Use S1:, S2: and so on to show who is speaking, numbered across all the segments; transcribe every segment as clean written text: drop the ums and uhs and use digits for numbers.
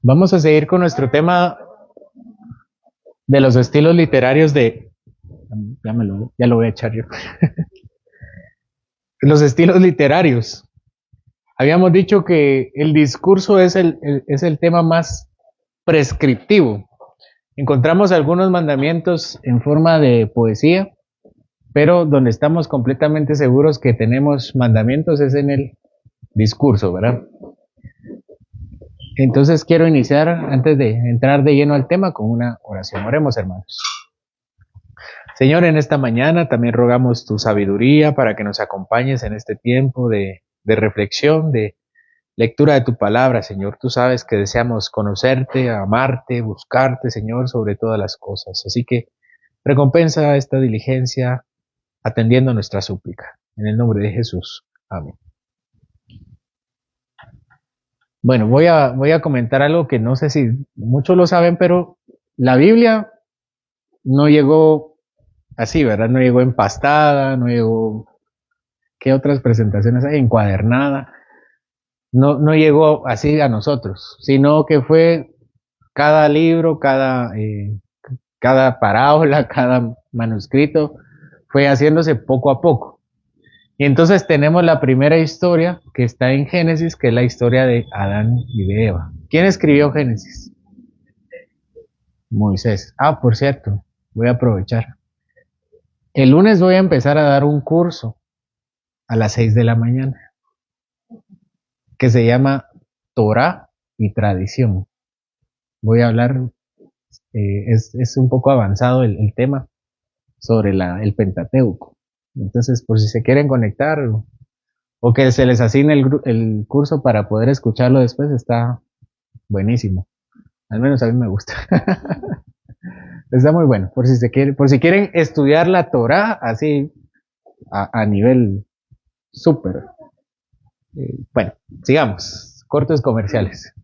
S1: Vamos a seguir con nuestro tema de los estilos literarios de... Ya lo voy a echar yo. Los estilos literarios. Habíamos dicho que el discurso es el tema más prescriptivo. Encontramos algunos mandamientos en forma de poesía, pero donde estamos completamente seguros que tenemos mandamientos es en el discurso, ¿verdad? Entonces quiero iniciar, antes de entrar de lleno al tema, con una oración. Oremos, hermanos. Señor, en esta mañana también rogamos tu sabiduría para que nos acompañes en este tiempo de reflexión, de lectura de tu palabra, Señor. Tú sabes que deseamos conocerte, amarte, buscarte, Señor, sobre todas las cosas. Así que recompensa esta diligencia atendiendo nuestra súplica. En el nombre de Jesús. Amén. Bueno, voy a comentar algo que no sé si muchos lo saben, pero la Biblia no llegó así, ¿verdad? No llegó empastada, no llegó... ¿Qué otras presentaciones hay? Encuadernada. No llegó así a nosotros, sino que fue cada libro, cada parábola, cada manuscrito, fue haciéndose poco a poco. Y entonces tenemos la primera historia que está en Génesis, que es la historia de Adán y de Eva. ¿Quién escribió Génesis? Moisés. Ah, por cierto, voy a aprovechar. El lunes voy a empezar a dar un curso a las 6 de la mañana que se llama Torá y Tradición. Voy a hablar, es un poco avanzado el tema sobre el Pentateuco. Entonces, por si se quieren conectar o que se les asigne el curso para poder escucharlo después, está buenísimo. Al menos a mí me gusta. Está muy bueno. Por si quieren estudiar la Torá así a nivel súper. Bueno, sigamos. Cortes comerciales.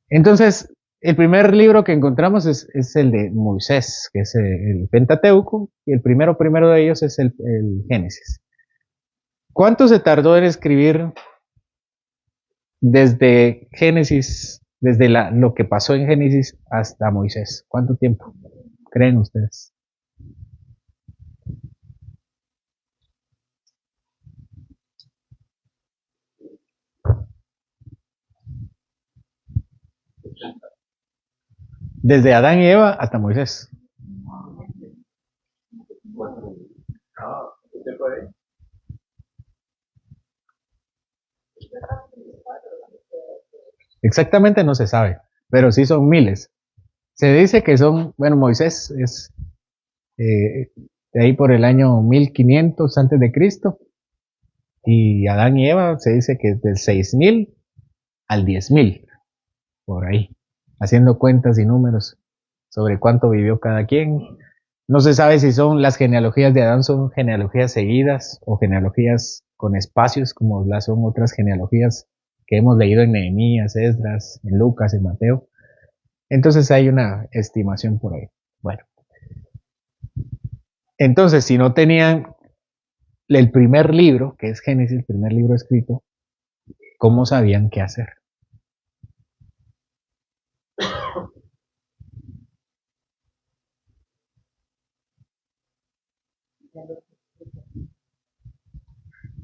S1: Entonces, el primer libro que encontramos es el de Moisés, que es el Pentateuco, y el primero de ellos es el Génesis. ¿Cuánto se tardó en escribir desde Génesis, desde lo que pasó en Génesis hasta Moisés? ¿Cuánto tiempo creen ustedes? Desde Adán y Eva hasta Moisés. Exactamente no se sabe, pero sí son miles. Se dice que son, bueno, Moisés es de ahí por el año 1500 antes de Cristo, y Adán y Eva se dice que es del 6000 al 10.000, por ahí, haciendo cuentas y números sobre cuánto vivió cada quien. No se sabe si son las genealogías de Adán, son genealogías seguidas o genealogías con espacios, como las son otras genealogías que hemos leído en Nehemías, Esdras, en Lucas, en Mateo. Entonces hay una estimación por ahí. Bueno, entonces si no tenían el primer libro, que es Génesis, el primer libro escrito, ¿cómo sabían qué hacer?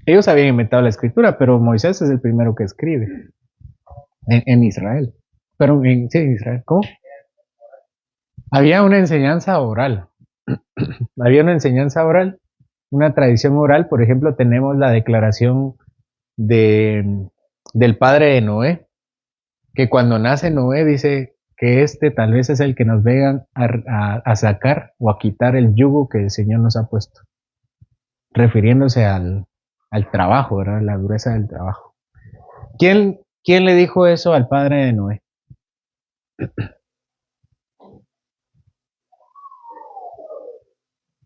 S1: Ellos habían inventado la escritura, pero Moisés es el primero que escribe en Israel. Pero sí, en Israel. ¿Cómo? Había una enseñanza oral. Había una enseñanza oral, una tradición oral. Por ejemplo, tenemos la declaración del padre de Noé, que cuando nace Noé dice que este tal vez es el que nos venga a sacar o a quitar el yugo que el Señor nos ha puesto, refiriéndose al trabajo, ¿verdad? La dureza del trabajo. ¿Quién le dijo eso al padre de Noé?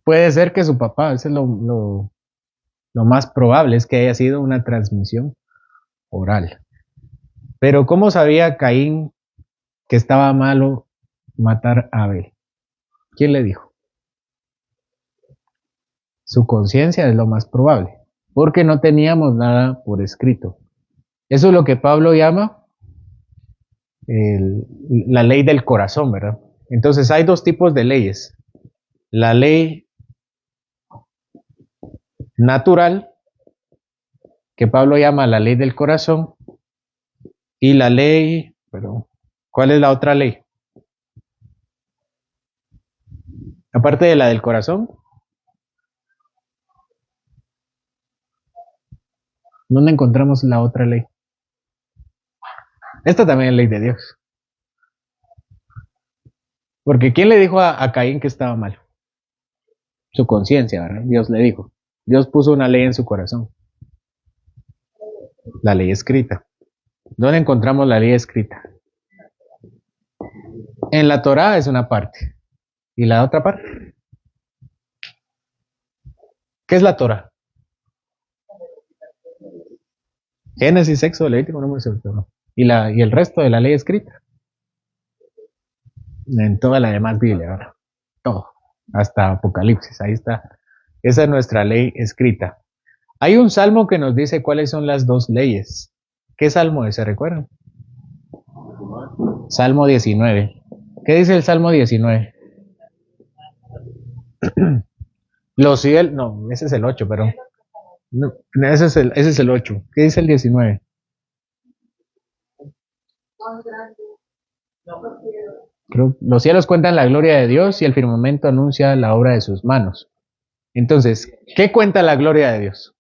S1: Puede ser que su papá, eso es lo más probable, es que haya sido una transmisión oral. Pero ¿cómo sabía Caín que estaba malo matar a Abel? ¿Quién le dijo? Su conciencia es lo más probable. porque no teníamos nada por escrito. Eso es lo que Pablo llama la ley del corazón, ¿verdad? Entonces hay dos tipos de leyes. La ley natural, que Pablo llama la ley del corazón, y la ley, pero ¿cuál es la otra ley? Aparte de la del corazón, ¿dónde encontramos la otra ley? Esta también es ley de Dios. Porque ¿quién le dijo a Caín que estaba mal? Su conciencia, ¿verdad? Dios le dijo. Dios puso una ley en su corazón. La ley escrita. ¿Dónde encontramos la ley escrita? En la Torá es una parte. ¿Y la otra parte? ¿Qué es la Torá? Génesis, Éxodo, Levítico, Números, Deuteronomio. Y el resto de la ley escrita. En toda la demás Biblia, ¿verdad? Todo. Hasta Apocalipsis, ahí está. Esa es nuestra ley escrita. Hay un salmo que nos dice cuáles son las dos leyes. ¿Qué salmo es? ¿Se recuerdan? Salmo 19. ¿Qué dice el Salmo 19? Los cielos, no, ese es el 8, pero no, ese es el 8. ¿Qué dice el 19? Los cielos cuentan la gloria de Dios y el firmamento anuncia la obra de sus manos. Entonces, ¿qué cuenta la gloria de Dios?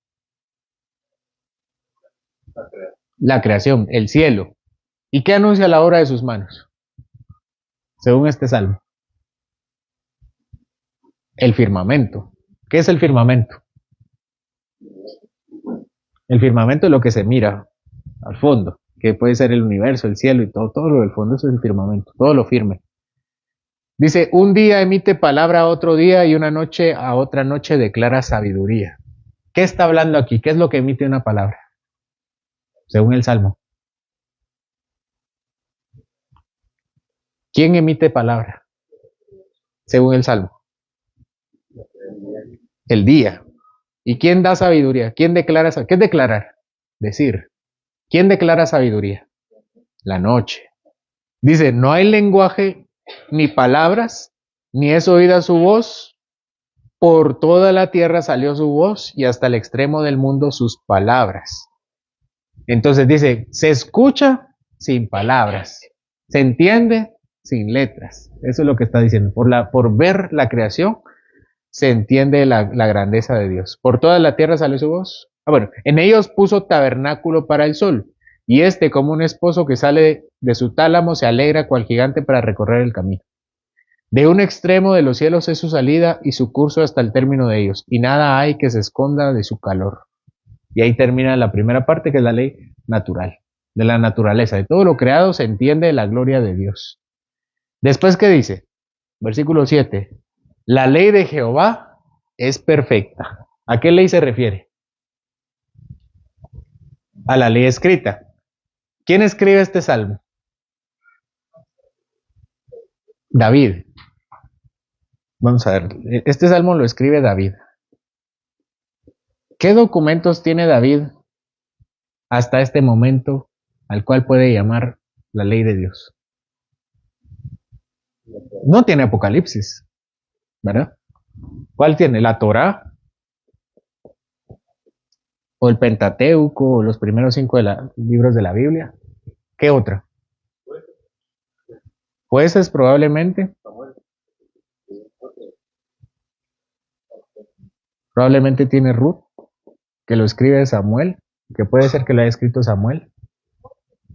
S1: La creación, el cielo. ¿Y qué anuncia la obra de sus manos? Según este salmo. El firmamento. ¿Qué es el firmamento? El firmamento es lo que se mira al fondo, que puede ser el universo, el cielo y todo lo del fondo, eso es el firmamento, todo lo firme. Dice, un día emite palabra a otro día y una noche a otra noche declara sabiduría. ¿Qué está hablando aquí? ¿Qué es lo que emite una palabra? Según el Salmo. ¿Quién emite palabra? Según el Salmo. El día. ¿Y quién da sabiduría? ¿Quién declara sabiduría? ¿Qué es declarar? Decir. ¿Quién declara sabiduría? La noche. Dice, no hay lenguaje ni palabras, ni es oída su voz. Por toda la tierra salió su voz y hasta el extremo del mundo sus palabras. Entonces dice, se escucha sin palabras, se entiende sin letras. Eso es lo que está diciendo. Por ver la creación, se entiende la grandeza de Dios. Por toda la tierra salió su voz. Bueno, en ellos puso tabernáculo para el sol, y este, como un esposo que sale de su tálamo, se alegra cual gigante para recorrer el camino. De un extremo de los cielos es su salida y su curso hasta el término de ellos, y nada hay que se esconda de su calor. Y ahí termina la primera parte, que es la ley natural, de la naturaleza. De todo lo creado se entiende la gloria de Dios. Después, ¿qué dice? Versículo 7. La ley de Jehová es perfecta. ¿A qué ley se refiere? A la ley escrita. ¿Quién escribe este salmo? David. Vamos a ver, este salmo lo escribe David. ¿Qué documentos tiene David hasta este momento al cual puede llamar la ley de Dios? No tiene Apocalipsis, ¿verdad? ¿Cuál tiene? ¿La Torá? ¿O el Pentateuco? ¿O los primeros 5 libros de la Biblia? ¿Qué otra? Jueces probablemente. Probablemente tiene Ruth, que lo escribe Samuel, que puede ser que lo haya escrito Samuel.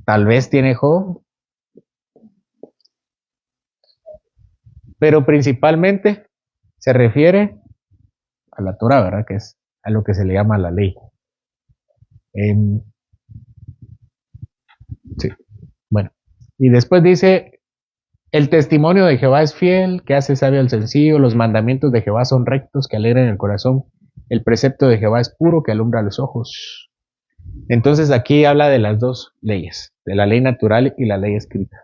S1: Tal vez tiene Job. Pero principalmente se refiere a la Torah, ¿verdad? Que es a lo que se le llama la ley. Sí. Bueno. Y después dice, el testimonio de Jehová es fiel, que hace sabio al sencillo, los mandamientos de Jehová son rectos, que alegran el corazón, el precepto de Jehová es puro, que alumbra los ojos. Entonces aquí habla de las dos leyes, de la ley natural y la ley escrita.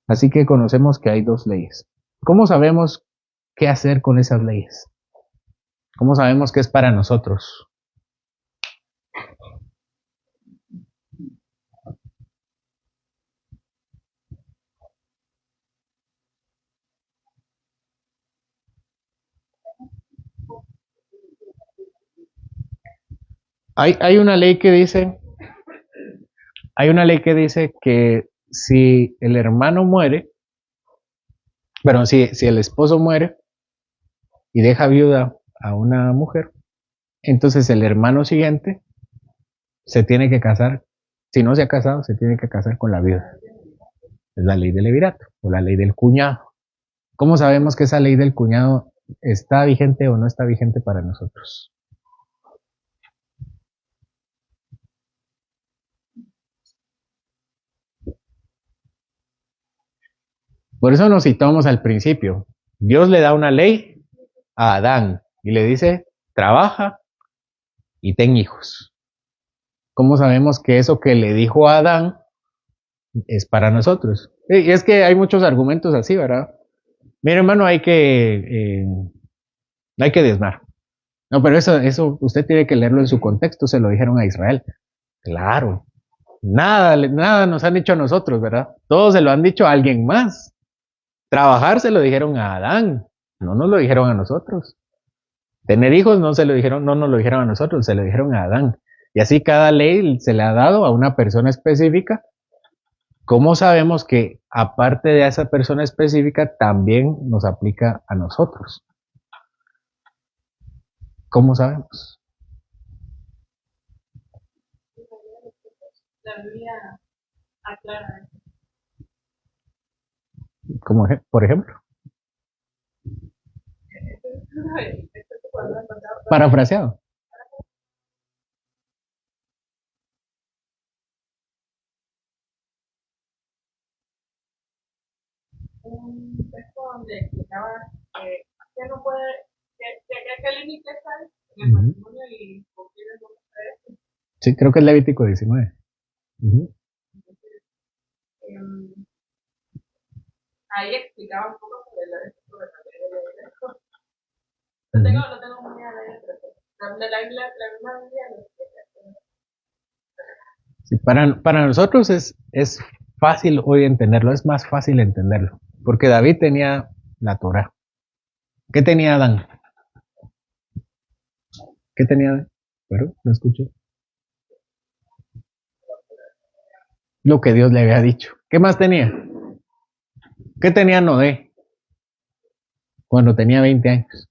S1: Así que conocemos que hay dos leyes. ¿Cómo sabemos qué hacer con esas leyes? ¿Cómo sabemos qué es para nosotros? Hay una ley que dice, que si el hermano muere, bueno, si el esposo muere y deja viuda a una mujer, entonces el hermano siguiente se tiene que casar. Si no se ha casado, se tiene que casar con la viuda. Es la ley del levirato o la ley del cuñado. ¿Cómo sabemos que esa ley del cuñado está vigente o no está vigente para nosotros? Por eso nos citamos al principio. Dios le da una ley a Adán y le dice, trabaja y ten hijos. ¿Cómo sabemos que eso que le dijo a Adán es para nosotros? Y es que hay muchos argumentos así, ¿verdad? Mira, hermano, hay que diezmar. No, pero eso usted tiene que leerlo en su contexto, se lo dijeron a Israel. Claro, nada nos han dicho a nosotros, ¿verdad? Todos se lo han dicho a alguien más. Trabajar se lo dijeron a Adán, no nos lo dijeron a nosotros. Tener hijos no se lo dijeron, no nos lo dijeron a nosotros, se lo dijeron a Adán. Y así cada ley se le ha dado a una persona específica. ¿Cómo sabemos que aparte de esa persona específica también nos aplica a nosotros? ¿Cómo sabemos? La Biblia aclara. Como por ejemplo. Parafraseado. Un texto donde explicaba que no puede, que límites hay en el matrimonio y con quiénes no se puede. Sí, creo que es Levítico 19. Entonces, ahí explicaba un poco sobre la ley de esto. Lo tengo muy a la Biblia lo explica. Sí, para nosotros es fácil hoy entenderlo, es más fácil entenderlo, porque David tenía la Torah. ¿Qué tenía Adán? ¿Qué tenía Adán? Pero no escuché. Lo que Dios le había dicho. ¿Qué más tenía? ¿Qué tenía Noé cuando tenía 20 años?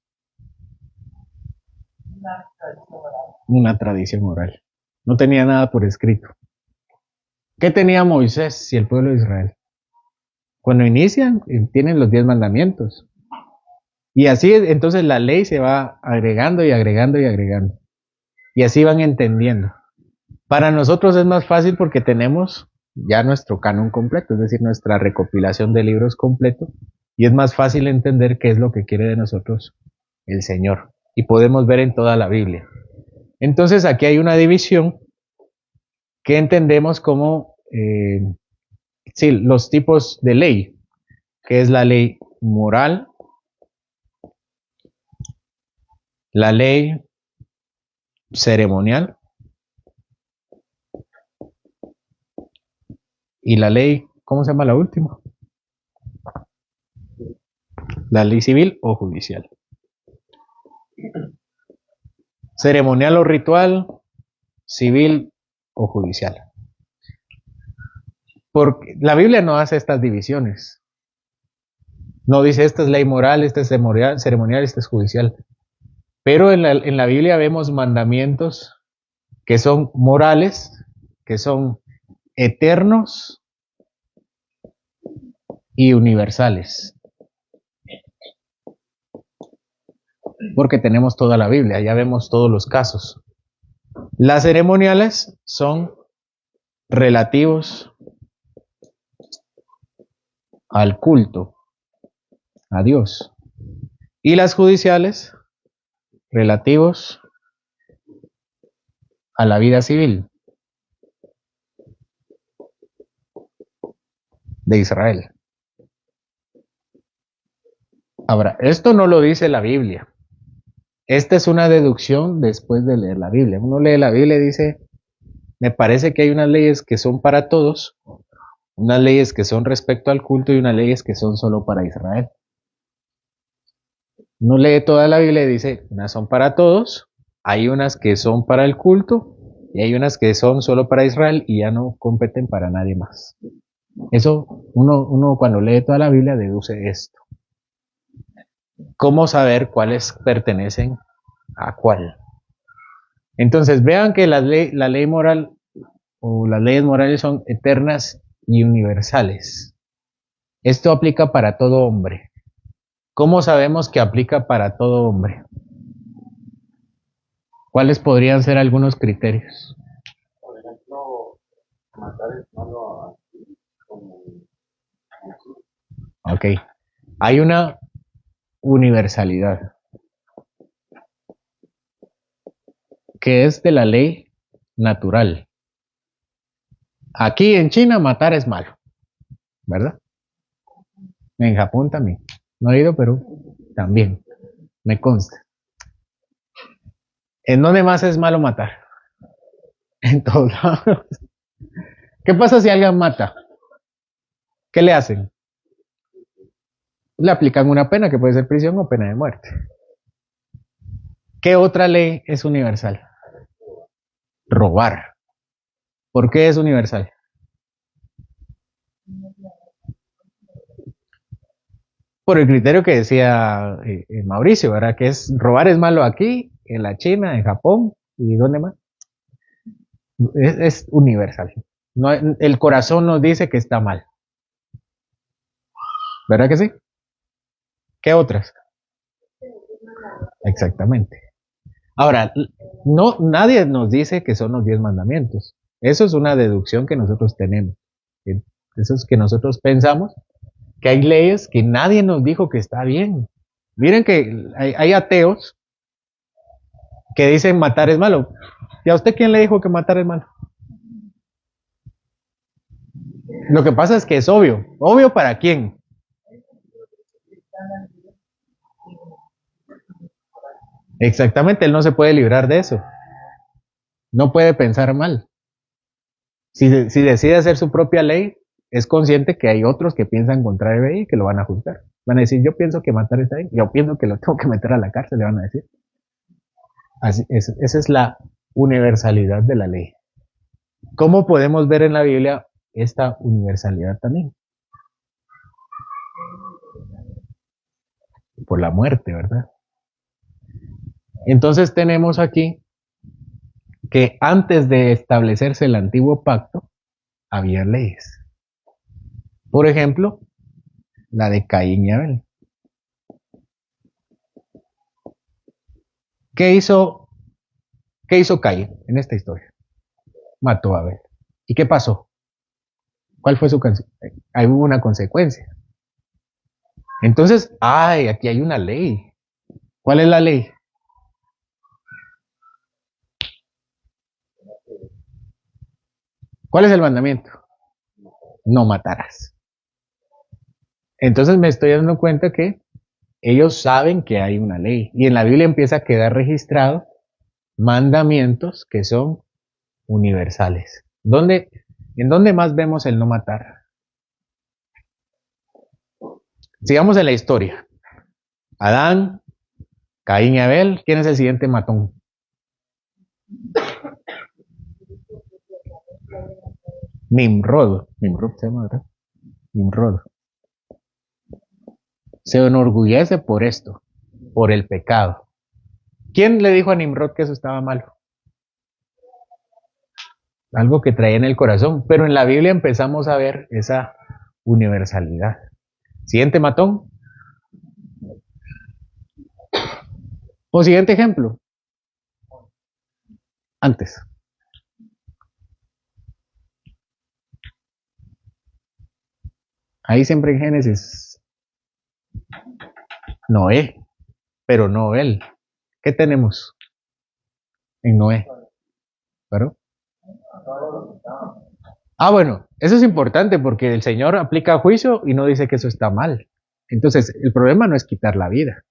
S1: Una tradición oral. No tenía nada por escrito. ¿Qué tenía Moisés y el pueblo de Israel? Cuando inician, tienen los 10 mandamientos. Y así entonces la ley se va agregando y agregando y agregando. Y así van entendiendo. Para nosotros es más fácil porque tenemos ya nuestro canon completo, es decir, nuestra recopilación de libros completo. Y es más fácil entender qué es lo que quiere de nosotros el Señor. Y podemos ver en toda la Biblia. Entonces aquí hay una división que entendemos como sí, los tipos de ley, que es la ley moral, la ley ceremonial y la ley, ¿cómo se llama la última? La ley civil o judicial. Ceremonial o ritual, civil o judicial. Porque la Biblia no hace estas divisiones. No dice esta es ley moral, esta es ceremonial, esta es judicial. Pero en la Biblia vemos mandamientos que son morales, que son eternos y universales. Porque tenemos toda la Biblia, ya vemos todos los casos. Las ceremoniales son relativos al culto, a Dios. Y las judiciales relativos a la vida civil de Israel. Ahora, esto no lo dice la Biblia. Esta es una deducción después de leer la Biblia. Uno lee la Biblia y dice, me parece que hay unas leyes que son para todos, unas leyes que son respecto al culto y unas leyes que son solo para Israel. Uno lee toda la Biblia y dice, unas son para todos, hay unas que son para el culto y hay unas que son solo para Israel y ya no competen para nadie más. Eso uno cuando lee toda la Biblia deduce esto. ¿Cómo saber cuáles pertenecen a cuál? Entonces vean que la ley moral o las leyes morales son eternas y universales. Esto aplica para todo hombre. ¿Cómo sabemos que aplica para todo hombre? ¿Cuáles podrían ser algunos criterios?
S2: Por ejemplo, matar es malo como
S1: Ok. Hay una universalidad que es de la ley natural. Aquí en China matar es malo, ¿verdad? En Japón también. No he ido, pero también, me consta. ¿En dónde más es malo matar? En todos lados. ¿Qué pasa si alguien mata? ¿Qué le hacen? Le aplican una pena que puede ser prisión o pena de muerte. ¿Qué otra ley es universal? Robar. ¿Por qué es universal? Por el criterio que decía Mauricio, ¿verdad? Que es robar es malo aquí, en la China, en Japón y ¿dónde más? Es universal. No, el corazón nos dice que está mal. ¿Verdad que sí? ¿Qué otras? Exactamente. Ahora, no, nadie nos dice que son los 10 mandamientos. Eso es una deducción que nosotros tenemos. Eso es que nosotros pensamos que hay leyes que nadie nos dijo que está bien. Miren que hay ateos que dicen matar es malo. ¿Y a usted quién le dijo que matar es malo? Lo que pasa es que es obvio. ¿Obvio para quién? Exactamente, él no se puede librar de eso. No puede pensar mal. Si decide hacer su propia ley, es consciente que hay otros que piensan contrario a ella y que lo van a juzgar. Van a decir, yo pienso que matar está bien, yo pienso que lo tengo que meter a la cárcel, le van a decir. Esa es la universalidad de la ley. ¿Cómo podemos ver en la Biblia esta universalidad también? Por la muerte, ¿verdad? Entonces tenemos aquí que antes de establecerse el antiguo pacto, había leyes. Por ejemplo, la de Caín y Abel. ¿Qué hizo, qué hizo Caín en esta historia? Mató a Abel. ¿Y qué pasó? ¿Cuál fue su consecuencia? Ahí hubo una consecuencia. Entonces, aquí hay una ley. ¿Cuál es la ley? ¿Cuál es el mandamiento? No matarás. Entonces me estoy dando cuenta que ellos saben que hay una ley. Y en la Biblia empieza a quedar registrado mandamientos que son universales. ¿En dónde más vemos el no matar? Sigamos en la historia. Adán, Caín y Abel. ¿Quién es el siguiente matón? Nimrod. Nimrod se llama, ¿verdad? Nimrod. Se enorgullece por esto, por el pecado. ¿Quién le dijo a Nimrod que eso estaba malo? Algo que traía en el corazón. Pero en la Biblia empezamos a ver esa universalidad. Siguiente matón. O siguiente ejemplo. Antes. Ahí siempre en Génesis. Noé. Pero no él. ¿Qué tenemos en Noé? ¿Pero? Bueno, eso es importante porque el Señor aplica juicio y no dice que eso está mal. Entonces, el problema no es quitar la vida.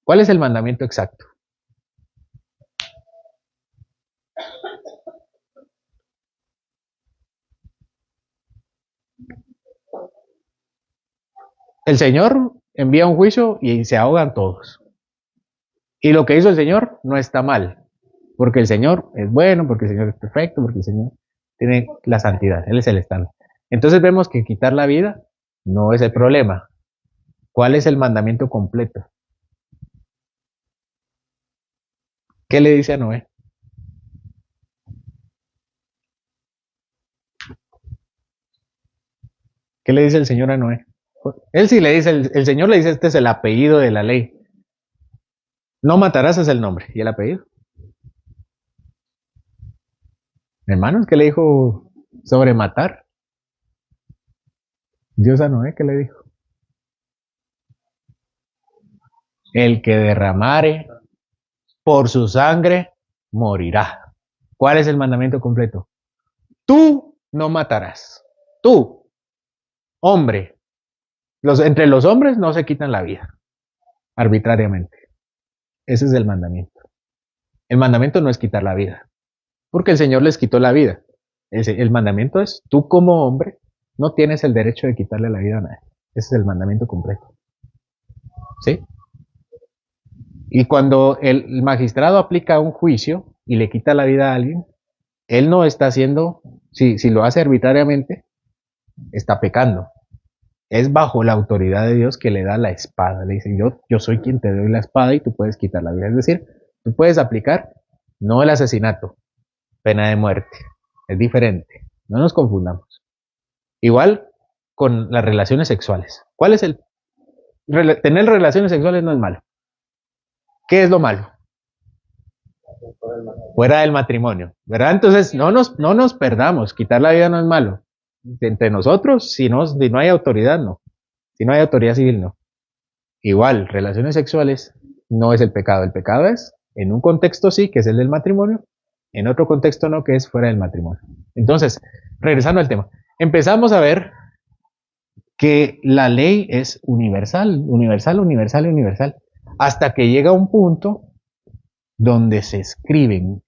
S1: ¿Cuál es el mandamiento exacto? El Señor envía un juicio y se ahogan todos. Y lo que hizo el Señor no está mal, porque el Señor es bueno, porque el Señor es perfecto, porque el Señor tiene la santidad, Él es el estándar. Entonces vemos que quitar la vida no es el problema. ¿Cuál es el mandamiento completo? ¿Qué le dice a Noé? ¿Qué le dice el Señor a Noé? Él sí le dice, el Señor le dice, este es el apellido de la ley. No matarás es el nombre y el apellido. Hermanos, ¿qué le dijo sobre matar? Dios a Noé, ¿qué le dijo? El que derramare por su sangre morirá. ¿Cuál es el mandamiento completo? Tú no matarás. Tú, hombre. Entre los hombres no se quitan la vida arbitrariamente. Ese es el mandamiento. El mandamiento no es quitar la vida, porque el Señor les quitó la vida. El mandamiento es, tú como hombre no tienes el derecho de quitarle la vida a nadie. Ese es el mandamiento completo. ¿Sí? Y cuando el magistrado aplica un juicio y le quita la vida a alguien, él no está haciendo, si lo hace arbitrariamente, está pecando. Es bajo la autoridad de Dios que le da la espada. Le dice, yo soy quien te doy la espada y tú puedes quitar la vida. Es decir, tú puedes aplicar no el asesinato, pena de muerte. Es diferente. No nos confundamos. Igual con las relaciones sexuales. ¿Cuál es tener relaciones sexuales no es malo? ¿Qué es lo malo? Fuera del matrimonio, ¿verdad? Entonces, no nos perdamos. Quitar la vida no es malo. Entre nosotros, si no hay autoridad, no. Si no hay autoridad civil, no. Igual, relaciones sexuales no es el pecado. El pecado es, en un contexto sí, que es el del matrimonio, en otro contexto no, que es fuera del matrimonio. Entonces, regresando al tema, empezamos a ver que la ley es universal, universal, universal, universal, hasta que llega un punto donde se escriben.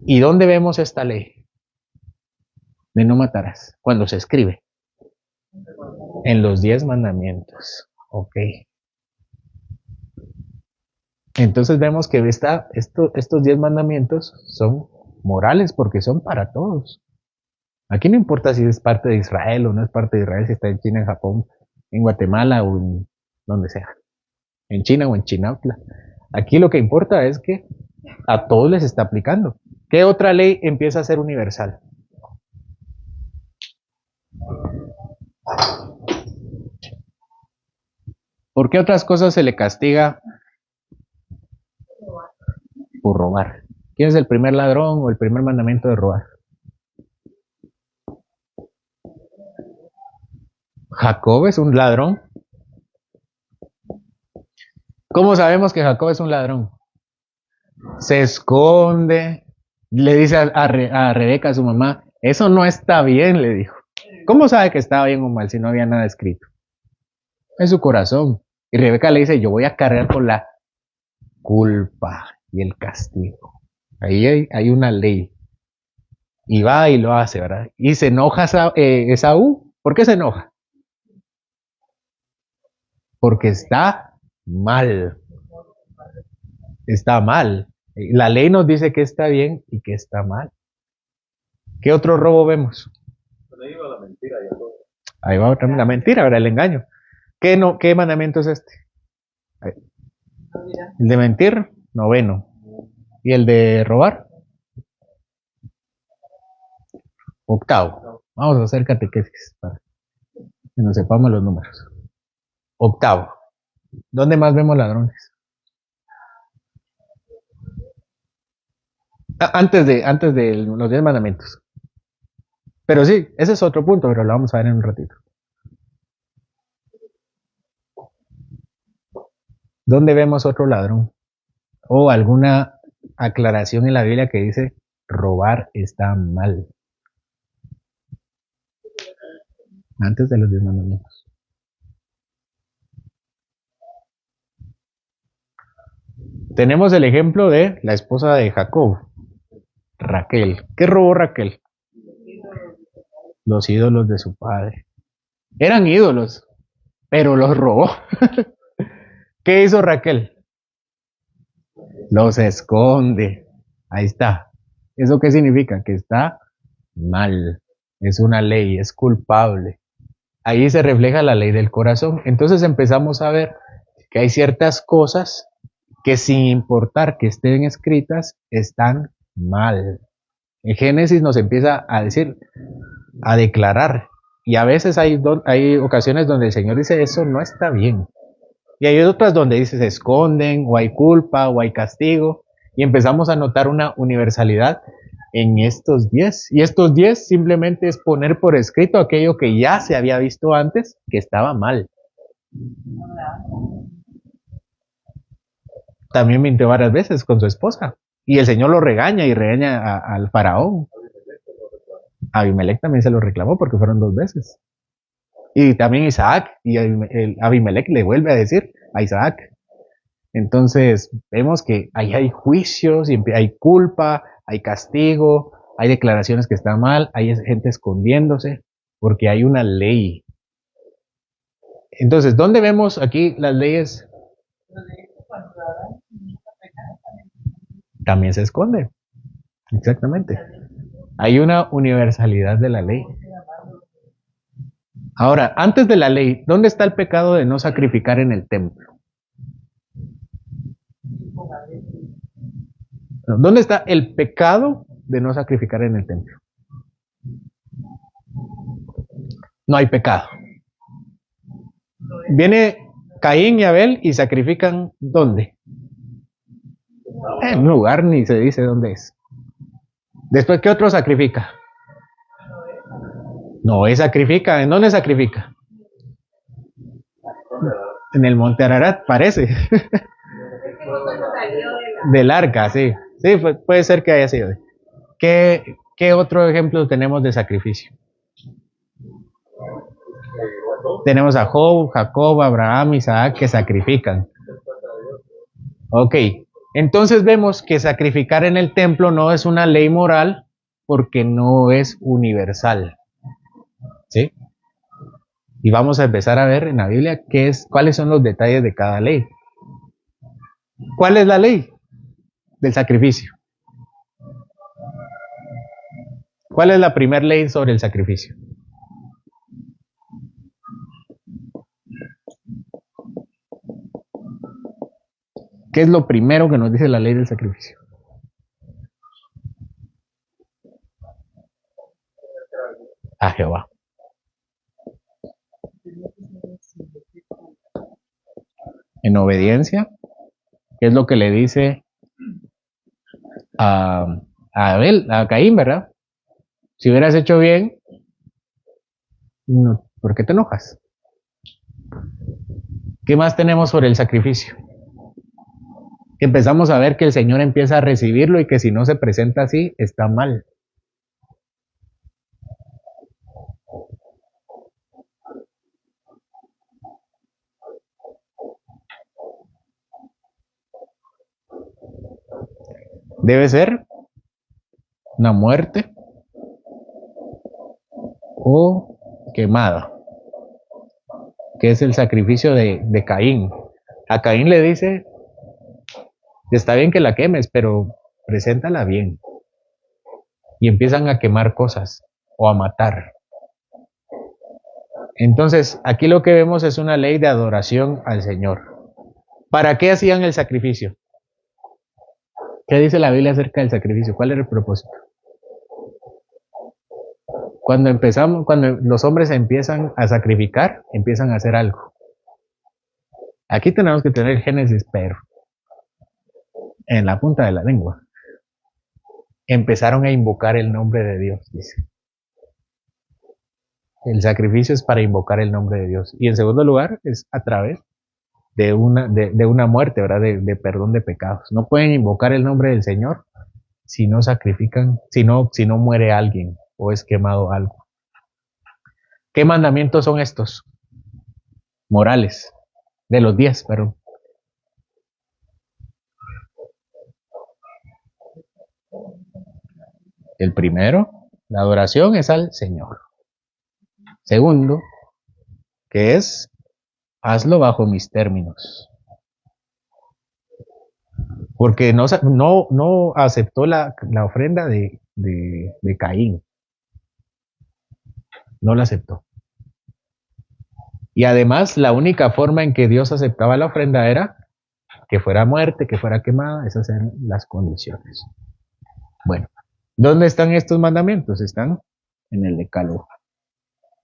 S1: ¿Y dónde vemos esta ley? De no matarás, cuando se escribe. En los 10 mandamientos. Ok. Entonces vemos que estos 10 mandamientos son morales porque son para todos. Aquí no importa si es parte de Israel o no es parte de Israel, si está en China, en Japón, en Guatemala o en donde sea, en China o en Chinautla. Aquí lo que importa es que a todos les está aplicando. ¿Qué otra ley empieza a ser universal? ¿Por qué otras cosas se le castiga por robar? ¿Quién es el primer ladrón o el primer mandamiento de robar? Jacob es un ladrón. ¿Cómo sabemos que Jacob es un ladrón? Se esconde, le dice a Rebeca, a su mamá, eso no está bien, le dijo. ¿Cómo sabe que estaba bien o mal si no había nada escrito? En su corazón. Y Rebeca le dice, yo voy a cargar con la culpa y el castigo. Ahí hay una ley. Y va y lo hace, ¿verdad? Y se enoja Esaú. ¿Por qué se enoja? Porque está mal. Está mal. La ley nos dice que está bien y que está mal. ¿Qué otro robo vemos? Ahí va otra la mentira, ¿verdad? El engaño. ¿Qué mandamiento es este? El de mentir, noveno. ¿Y el de robar? Octavo. Vamos a hacer catequesis para que nos sepamos los números. Octavo. ¿Dónde más vemos ladrones? Antes de los 10 mandamientos. Pero sí, ese es otro punto, pero lo vamos a ver en un ratito. ¿Dónde vemos otro ladrón? O alguna aclaración en la Biblia que dice robar está mal. Antes de los 10 mandamientos. Tenemos el ejemplo de la esposa de Jacob, Raquel. ¿Qué robó Raquel? Los ídolos de su padre. Eran ídolos, pero los robó. ¿Qué hizo Raquel? Los esconde. Ahí está. ¿Eso qué significa? Que está mal. Es una ley, es culpable. Ahí se refleja la ley del corazón. Entonces empezamos a ver que hay ciertas cosas que sin importar que estén escritas, están mal. En Génesis nos empieza a decir, a declarar. Y a veces hay ocasiones donde el Señor dice, eso no está bien. Y hay otras donde dice, se esconden, o hay culpa, o hay castigo. Y empezamos a notar una universalidad en estos 10. Y estos 10 simplemente es poner por escrito aquello que ya se había visto antes, que estaba mal. También mintió varias veces con su esposa. Y el Señor lo regaña y regaña al faraón. Abimelech también se lo reclamó porque fueron 2 veces. Y también Isaac, y Abimelech le vuelve a decir a Isaac. Entonces vemos que ahí hay juicios, hay culpa, hay castigo, hay declaraciones que están mal, hay gente escondiéndose, porque hay una ley. Entonces, ¿dónde vemos aquí las leyes? También se esconde. Exactamente. Hay una universalidad de la ley. Ahora, antes de la ley, ¿dónde está el pecado de no sacrificar en el templo? ¿Dónde está el pecado de no sacrificar en el templo? No hay pecado. Viene Caín y Abel y sacrifican ¿dónde? En un lugar ni se dice dónde es. Después, ¿qué otro sacrifica? Noé sacrifica. ¿En dónde sacrifica? En el monte Ararat, parece. Del arca, sí. Sí, puede ser que haya sido. ¿Qué otro ejemplo tenemos de sacrificio? Tenemos a Job, Jacob, Abraham, Isaac que sacrifican. Ok, entonces vemos que sacrificar en el templo no es una ley moral porque no es universal. ¿Sí? Y vamos a empezar a ver en la Biblia cuáles son los detalles de cada ley. ¿Cuál es la ley del sacrificio? ¿Cuál es la primera ley sobre el sacrificio? ¿Qué es lo primero que nos dice la ley del sacrificio? A Jehová. En obediencia, ¿qué es lo que le dice a Abel, a Caín, verdad? Si hubieras hecho bien, no, ¿por qué te enojas? ¿Qué más tenemos sobre el sacrificio? Empezamos a ver que el Señor empieza a recibirlo y que si no se presenta así, está mal. Debe ser una muerte o quemada, que es el sacrificio de Caín. A Caín le dice, está bien que la quemes, pero preséntala bien. Y empiezan a quemar cosas o a matar. Entonces, aquí lo que vemos es una ley de adoración al Señor. ¿Para qué hacían el sacrificio? ¿Qué dice la Biblia acerca del sacrificio? ¿Cuál era el propósito? Cuando los hombres empiezan a sacrificar, empiezan a hacer algo. Aquí tenemos que tener Génesis, pero en la punta de la lengua. Empezaron a invocar el nombre de Dios, dice. El sacrificio es para invocar el nombre de Dios. Y en segundo lugar, es a través de una muerte, ¿verdad? De perdón de pecados. No pueden invocar el nombre del Señor si no sacrifican, si no muere alguien o es quemado algo. ¿Qué mandamientos son estos? Morales. De los 10, perdón. El primero, la adoración es al Señor. Segundo, que es, hazlo bajo mis términos. porque no aceptó la ofrenda de Caín, no la aceptó. Y además, la única forma en que Dios aceptaba la ofrenda era que fuera muerte, que fuera quemada, esas eran las condiciones. Bueno, ¿dónde están estos mandamientos? Están en el Decálogo.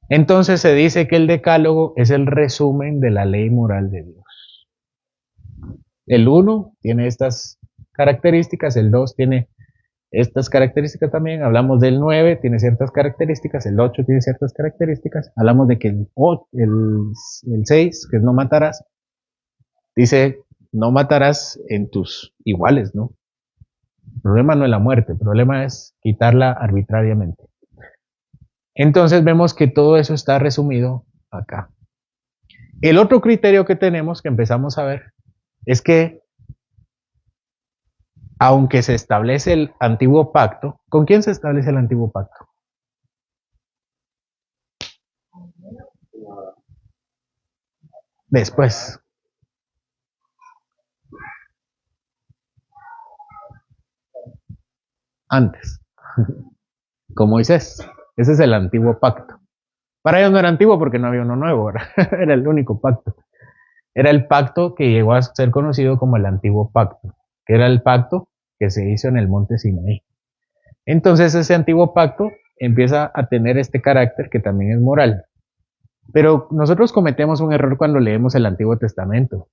S1: Entonces se dice que el Decálogo es el resumen de la ley moral de Dios. El 1 tiene estas características, el 2 tiene estas características también, hablamos del 9, tiene ciertas características, el 8 tiene ciertas características, hablamos de que el 6, que es no matarás, dice no matarás en tus iguales, ¿no? El problema no es la muerte, el problema es quitarla arbitrariamente. Entonces vemos que todo eso está resumido acá. El otro criterio que tenemos, que empezamos a ver, es que aunque se establece el antiguo pacto, ¿con quién se establece el antiguo pacto? Después, antes, con Moisés. Ese es el antiguo pacto. Para ellos no era antiguo porque no había uno nuevo, ¿verdad? Era el único pacto. Era el pacto que llegó a ser conocido como el antiguo pacto, que era el pacto que se hizo en el monte Sinaí. Entonces ese antiguo pacto empieza a tener este carácter que también es moral. Pero nosotros cometemos un error cuando leemos el Antiguo Testamento.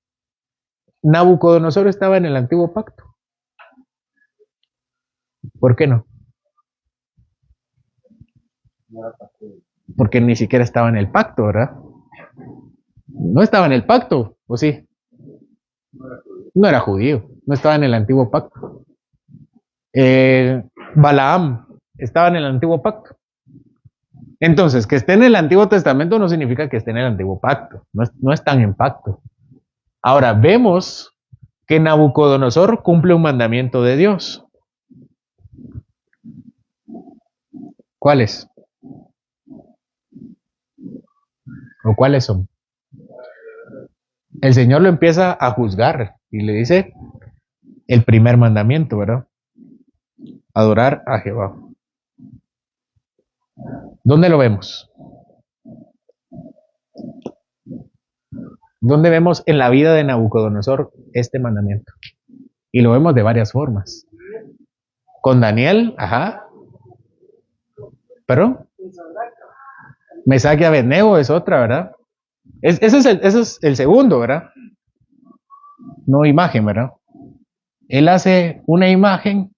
S1: Nabucodonosor estaba en el antiguo pacto. ¿Por qué no? Porque ni siquiera estaba en el pacto, ¿verdad? No estaba en el pacto, ¿o sí? No era judío, no estaba en el antiguo pacto. Balaam estaba en el antiguo pacto. Entonces, que esté en el Antiguo Testamento no significa que esté en el antiguo pacto, no están en pacto. Ahora, vemos que Nabucodonosor cumple un mandamiento de Dios. ¿Cuáles? ¿O cuáles son? El Señor lo empieza a juzgar y le dice el primer mandamiento, ¿verdad? Adorar a Jehová. ¿Dónde lo vemos? ¿Dónde vemos en la vida de Nabucodonosor este mandamiento? Y lo vemos de varias formas. Con Daniel, ajá. ¿Perdón? Mesac y Abednego es otra, ¿verdad? Ese es el segundo, ¿verdad? No imagen, ¿verdad? Él hace una imagen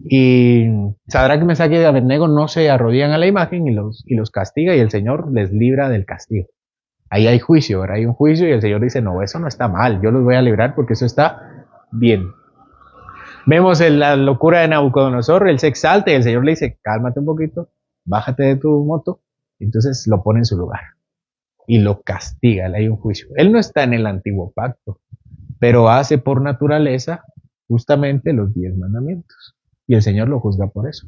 S1: y Sadrach, Mesac y Abednego no se arrodillan a la imagen y los castiga y el Señor les libra del castigo. Ahí hay juicio, ¿verdad? Hay un juicio y el Señor dice, no, eso no está mal, yo los voy a librar porque eso está bien. Vemos la locura de Nabucodonosor, él se exalta y el Señor le dice, cálmate un poquito, bájate de tu moto, entonces lo pone en su lugar y lo castiga, le hay un juicio. Él no está en el antiguo pacto, pero hace por naturaleza justamente los 10 mandamientos y el Señor lo juzga por eso.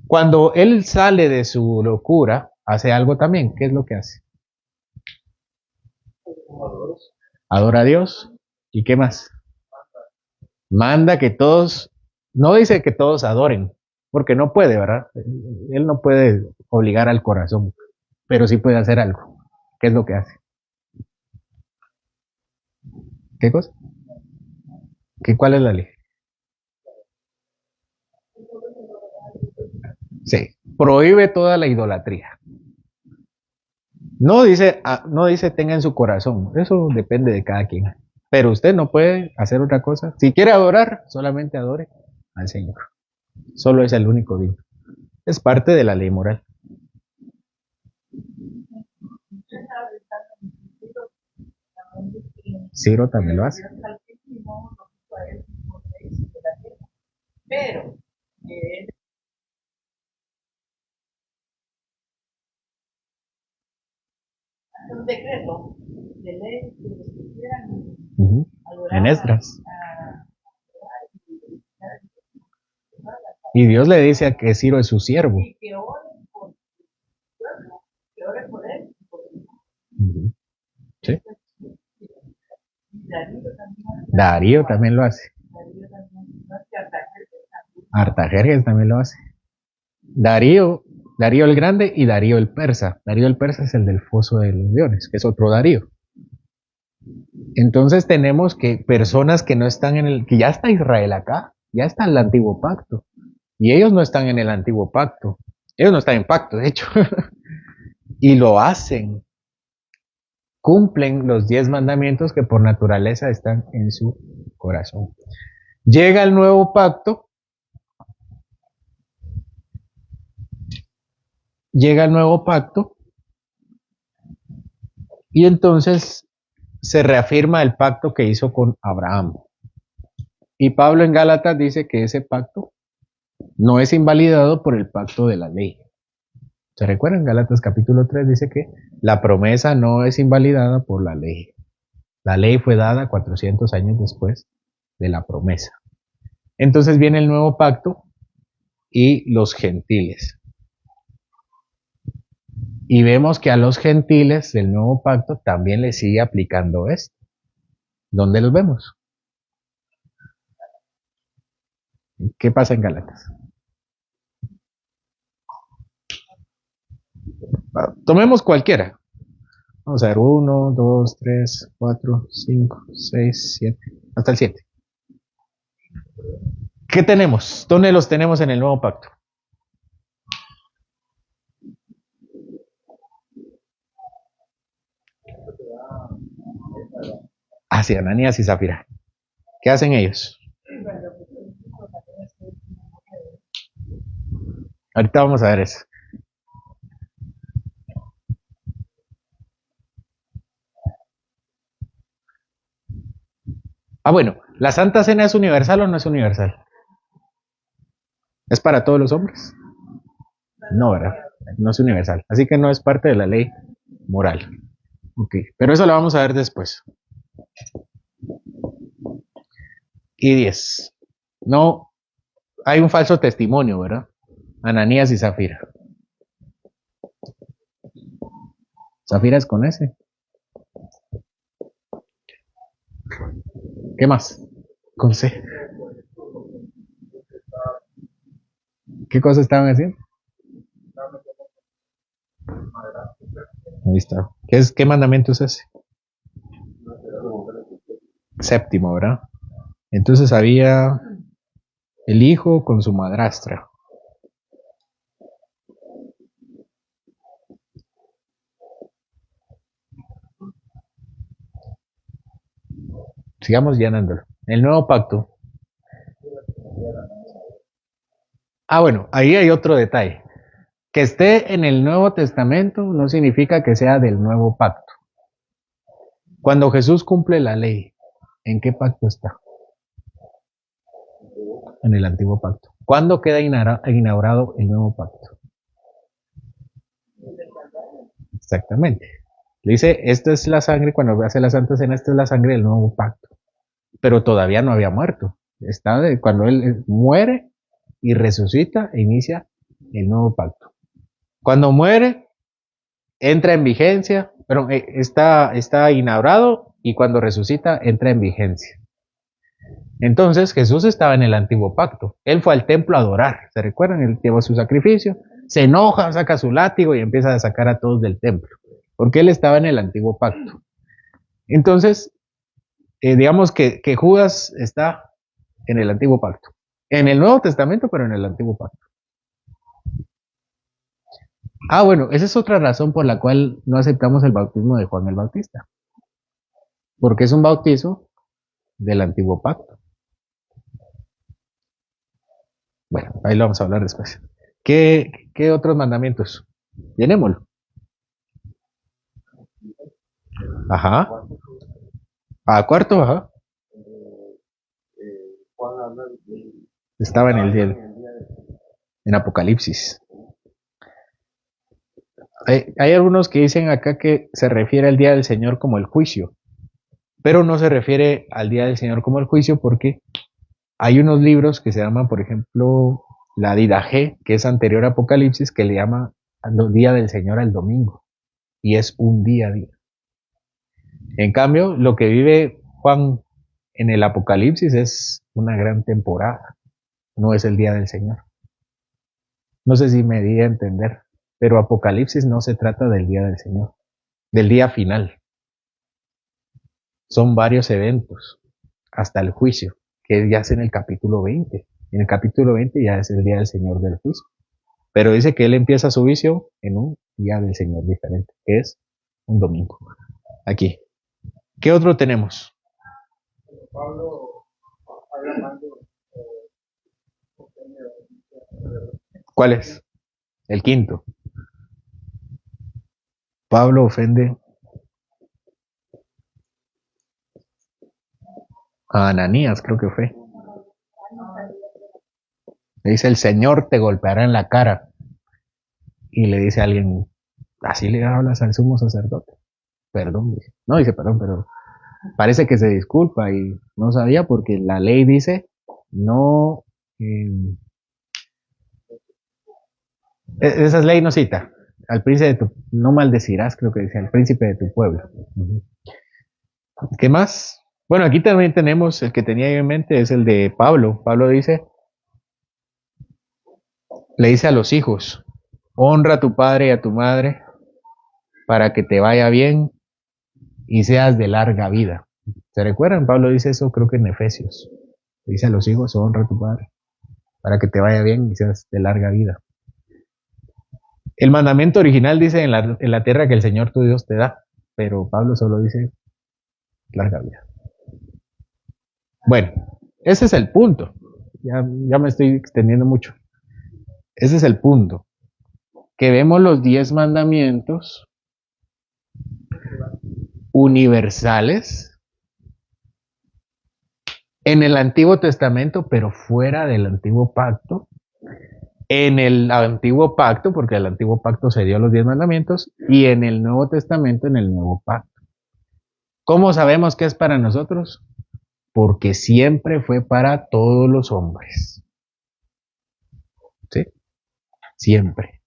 S1: Cuando él sale de su locura, hace algo también. ¿Qué es lo que hace? Adora a Dios. ¿Y qué más? Manda que todos, no dice que todos adoren, porque no puede, ¿verdad? Él no puede obligar al corazón, pero sí puede hacer algo. ¿Qué es lo que hace? ¿Qué cosa? ¿Cuál es la ley? Sí, prohíbe toda la idolatría. No dice tenga en su corazón, eso depende de cada quien. Pero usted no puede hacer otra cosa. Si quiere adorar, solamente adore al Señor. Solo es el único digno. Es parte de la ley moral. Ciro también lo hace. Pero un decreto de ley que los que quieran en Esdras. Y Dios le dice a que Ciro es su siervo. Y que oren por que oren por él. Sí. Darío también lo hace. Artajerjes también lo hace. Darío, Darío el Grande y Darío el Persa. Darío el Persa es el del Foso de los Leones, que es otro Darío. Entonces tenemos que personas que no están que ya está Israel acá, ya está el antiguo pacto, y ellos no están en el antiguo pacto, ellos no están en pacto, de hecho, y lo hacen, cumplen los 10 mandamientos que por naturaleza están en su corazón. Llega el nuevo pacto, y entonces se reafirma el pacto que hizo con Abraham. Y Pablo en Gálatas dice que ese pacto no es invalidado por el pacto de la ley. ¿Se recuerdan? Gálatas capítulo 3 dice que la promesa no es invalidada por la ley. La ley fue dada 400 años después de la promesa. Entonces viene el nuevo pacto y los gentiles. Y vemos que a los gentiles del nuevo pacto también les sigue aplicando esto. ¿Dónde los vemos? ¿Qué pasa en Gálatas? Tomemos cualquiera. Vamos a ver, 1, 2, 3, 4, 5, 6, 7, hasta el 7. ¿Qué tenemos? ¿Dónde los tenemos en el nuevo pacto? Hacia Ananías y Zafira. ¿Qué hacen ellos? Ahorita vamos a ver eso. Bueno, ¿la Santa Cena es universal o no es universal? ¿Es para todos los hombres? No, ¿verdad? No es universal. Así que no es parte de la ley moral. Ok, pero eso lo vamos a ver después. Y 10. No, hay un falso testimonio, ¿verdad? Ananías y Zafira. Zafira es con S. ¿Qué más? Con C. ¿Qué cosas estaban haciendo? Ahí está. ¿Qué mandamiento es ese? Séptimo, ¿verdad? Entonces había el hijo con su madrastra. Sigamos llenándolo. El nuevo pacto. Bueno, ahí hay otro detalle. Que esté en el Nuevo Testamento no significa que sea del nuevo pacto. Cuando Jesús cumple la ley, ¿en qué pacto está? En el antiguo pacto. ¿Cuándo queda inaugurado el nuevo pacto? Exactamente. Dice, esta es la sangre, cuando hace la Santa Cena, esta es la sangre del nuevo pacto. Pero todavía no había muerto. Cuando él muere y resucita, inicia el nuevo pacto. Cuando muere, entra en vigencia, pero está inaugurado, y cuando resucita, entra en vigencia. Entonces Jesús estaba en el antiguo pacto. Él fue al templo a adorar. ¿Se recuerdan? Él llevó su sacrificio, se enoja, saca su látigo y empieza a sacar a todos del templo, porque él estaba en el antiguo pacto. Entonces, digamos que Judas está en el antiguo pacto. En el Nuevo Testamento, pero en el antiguo pacto. Bueno, esa es otra razón por la cual no aceptamos el bautismo de Juan el Bautista. Porque es un bautizo del antiguo pacto. Bueno, ahí lo vamos a hablar después. ¿Qué otros mandamientos? Llenémoslo. Ajá. Cuarto, ajá. Estaba en el día, en Apocalipsis. Hay algunos que dicen acá que se refiere al día del Señor como el juicio, pero no se refiere al día del Señor como el juicio porque hay unos libros que se llaman, por ejemplo, la Didaje, que es anterior a Apocalipsis, que le llama al día del Señor al domingo, y es un día a día. En cambio, lo que vive Juan En el Apocalipsis es una gran temporada, no es el día del Señor. No sé si me di a entender, pero Apocalipsis no se trata del día del Señor, del día final. Son varios eventos hasta el juicio, que ya es en el capítulo 20. En el capítulo 20 ya es el día del Señor del juicio. Pero dice que él empieza su juicio en un día del Señor diferente, que es un domingo. Aquí. ¿Qué otro tenemos?
S2: Pablo habla más de
S1: ¿Cuál es? El quinto. Pablo ofende a Ananías, creo que fue. Le dice, el Señor te golpeará en la cara. Y le dice a alguien, así le hablas al sumo sacerdote. Perdón, dice. No dice perdón, pero parece que se disculpa y no sabía porque la ley dice, no, esa ley no cita. Al príncipe de tu, no maldecirás, creo que dice, al príncipe de tu pueblo. Uh-huh. ¿Qué más? Bueno, aquí también tenemos el que tenía yo en mente, es el de Pablo. Pablo dice, le dice a los hijos, honra a tu padre y a tu madre para que te vaya bien y seas de larga vida. ¿Se recuerdan? Pablo dice eso, creo que en Efesios. Le dice a los hijos, honra a tu padre para que te vaya bien y seas de larga vida. El mandamiento original dice en la tierra que el Señor tu Dios te da, pero Pablo solo dice larga vida. Bueno, ese es el punto. Ya me estoy extendiendo mucho. Ese es el punto. Que vemos los 10 mandamientos universales en el Antiguo Testamento, pero fuera del Antiguo Pacto. En el Antiguo Pacto, porque el Antiguo Pacto se dio los 10 mandamientos, y en el Nuevo Testamento, en el Nuevo Pacto. ¿Cómo sabemos que es para nosotros? Porque siempre fue para todos los hombres. ¿Sí? Siempre.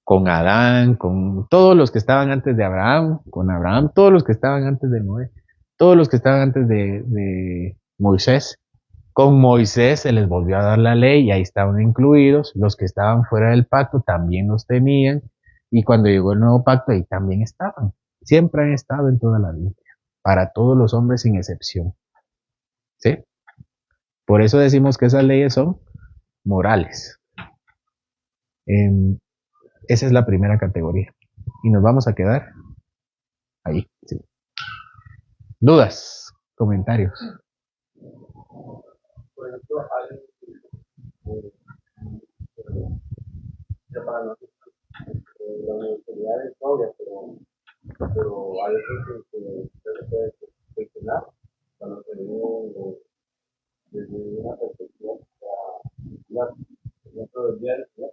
S1: Con Adán, con todos los que estaban antes de Abraham, con Abraham, todos los que estaban antes de Noé, todos los que estaban antes de Moisés. Con Moisés se les volvió a dar la ley y ahí estaban incluidos. Los que estaban fuera del pacto también los tenían. Y cuando llegó el nuevo pacto, ahí también estaban. Siempre han estado en toda la Biblia. Para todos los hombres sin excepción. ¿Sí? Por eso decimos que esas leyes son morales. Esa es la primera categoría. Y nos vamos a quedar ahí. ¿Sí? ¿Dudas? ¿Comentarios?
S2: por ejemplo, alguien que para nosotros la universidad es obvia, pero hay otros que se puede cuestionar cuando se ve desde una perspectiva particular. Por ejemplo, el día del Señor,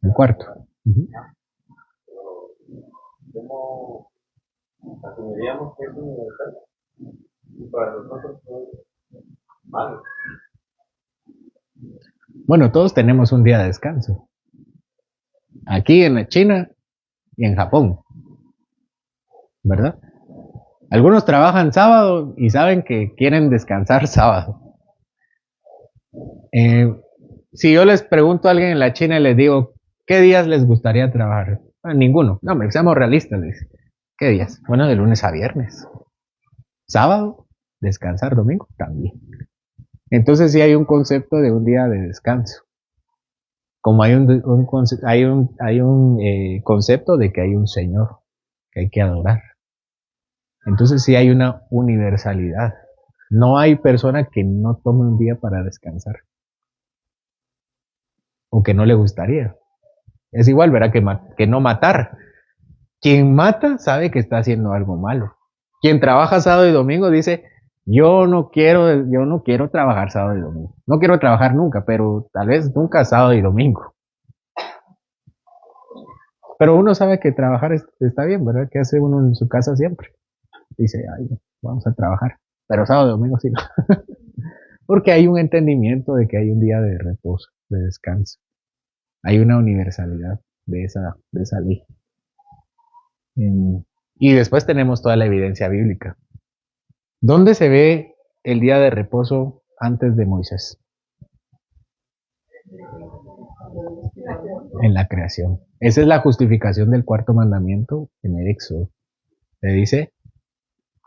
S1: El cuarto. Uh-huh.
S2: pero ¿cómo asumiríamos que es universal? Y para nosotros es malo.
S1: Bueno, todos tenemos un día de descanso. Aquí en la China y en Japón. ¿Verdad? Algunos trabajan sábado y saben que quieren descansar sábado. Si yo les pregunto a alguien en la China y les digo, ¿qué días les gustaría trabajar? Bueno, ninguno. No, hombre, seamos realistas. Les digo. ¿Qué días? Bueno, de lunes a viernes. Sábado, descansar, domingo, también. Entonces sí hay un concepto de un día de descanso. Como hay un concepto de que hay un Señor que hay que adorar. Entonces sí hay una universalidad. No hay persona que no tome un día para descansar. O que no le gustaría. Es igual, ¿verdad? Que no matar. Quien mata sabe que está haciendo algo malo. Quien trabaja sábado y domingo dice, yo no quiero trabajar sábado y domingo. No quiero trabajar nunca, pero tal vez nunca sábado y domingo. Pero uno sabe que trabajar está bien, ¿verdad? Que hace uno en su casa siempre. Dice, ay, vamos a trabajar. Pero sábado y domingo sí. Porque hay un entendimiento de que hay un día de reposo, de descanso. Hay una universalidad de esa ley. Y después tenemos toda la evidencia bíblica. ¿Dónde se ve el día de reposo antes de Moisés? En la creación. Esa es la justificación del cuarto mandamiento en el Éxodo. Le dice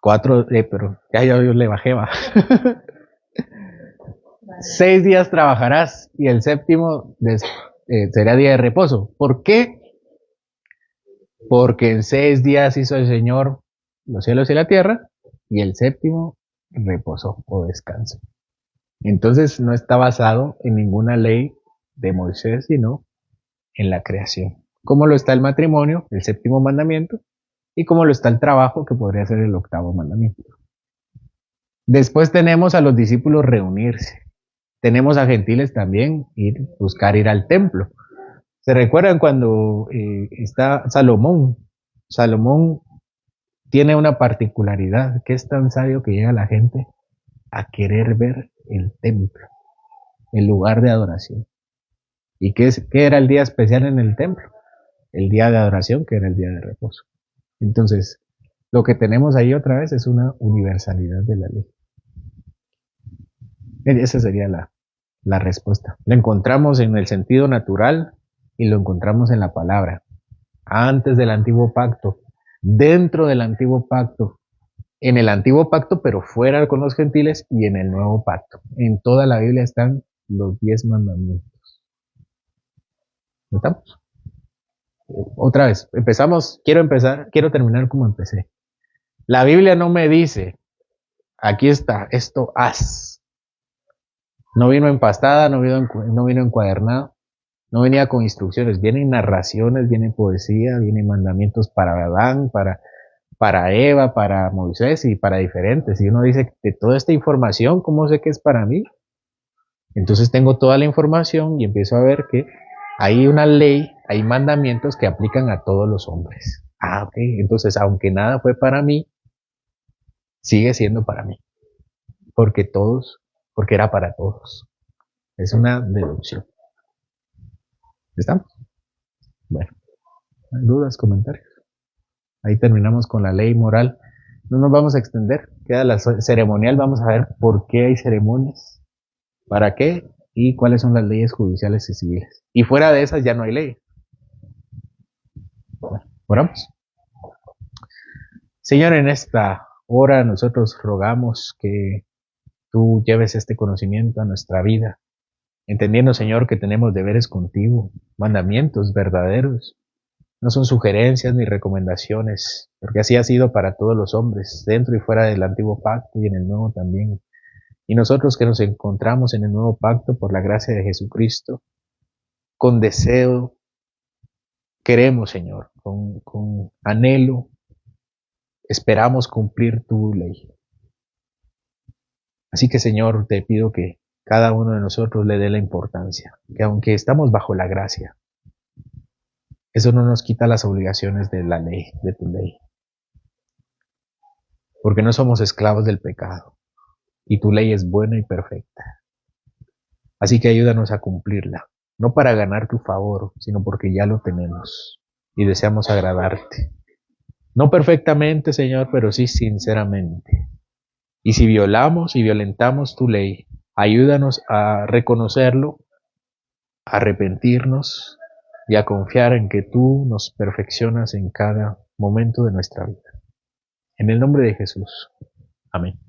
S1: cuatro, pero ya yo le bajé, va. 6 días trabajarás y el séptimo será día de reposo. ¿Por qué? Porque en 6 días hizo el Señor los cielos y la tierra y el séptimo reposó o descanso. Entonces no está basado en ninguna ley de Moisés, sino en la creación. ¿Cómo lo está el matrimonio, el séptimo mandamiento? Y cómo lo está el trabajo, que podría ser el octavo mandamiento. Después tenemos a los discípulos reunirse. Tenemos a gentiles también buscar ir al templo. ¿Se recuerdan cuando está Salomón? Salomón tiene una particularidad, que es tan sabio que llega la gente a querer ver el templo, el lugar de adoración. ¿Y qué era el día especial en el templo? El día de adoración, que era el día de reposo. Entonces, lo que tenemos ahí otra vez es una universalidad de la ley. Esa sería la respuesta. Lo encontramos en el sentido natural y lo encontramos en la palabra. Antes del antiguo pacto, dentro del antiguo pacto, en el antiguo pacto, pero fuera con los gentiles, y en el nuevo pacto. En toda la Biblia están los 10 mandamientos. ¿No estamos? Otra vez, quiero terminar como empecé. La Biblia no me dice, aquí está, esto haz. No vino empastada, no vino encuadernada, no venía con instrucciones, vienen narraciones, viene poesía, vienen mandamientos para Adán, para Eva, para Moisés y para diferentes. Y uno dice, de toda esta información, ¿cómo sé que es para mí? Entonces tengo toda la información y empiezo a ver que hay una ley, hay mandamientos que aplican a todos los hombres. Ah, ok. Entonces, aunque nada fue para mí, sigue siendo para mí. Porque era para todos. Es una deducción. ¿Estamos? Bueno, dudas, comentarios. Ahí terminamos con la ley moral. No nos vamos a extender. Queda la ceremonial. Vamos a ver por qué hay ceremonias, para qué y cuáles son las leyes judiciales y civiles. Y fuera de esas ya no hay ley. Bueno, oramos. Señor, en esta hora nosotros rogamos que tú lleves este conocimiento a nuestra vida, entendiendo, Señor, que tenemos deberes contigo, mandamientos verdaderos. No son sugerencias ni recomendaciones, porque así ha sido para todos los hombres, dentro y fuera del antiguo pacto y en el nuevo también. Y nosotros que nos encontramos en el nuevo pacto por la gracia de Jesucristo, con deseo, queremos, Señor, con anhelo, esperamos cumplir tu ley. Así que, Señor, te pido que cada uno de nosotros le dé la importancia, que aunque estamos bajo la gracia, eso no nos quita las obligaciones de la ley, de tu ley. Porque no somos esclavos del pecado y tu ley es buena y perfecta. Así que ayúdanos a cumplirla, no para ganar tu favor, sino porque ya lo tenemos y deseamos agradarte. No perfectamente, Señor, pero sí sinceramente. Y si violamos y violentamos tu ley, ayúdanos a reconocerlo, a arrepentirnos y a confiar en que tú nos perfeccionas en cada momento de nuestra vida. En el nombre de Jesús. Amén.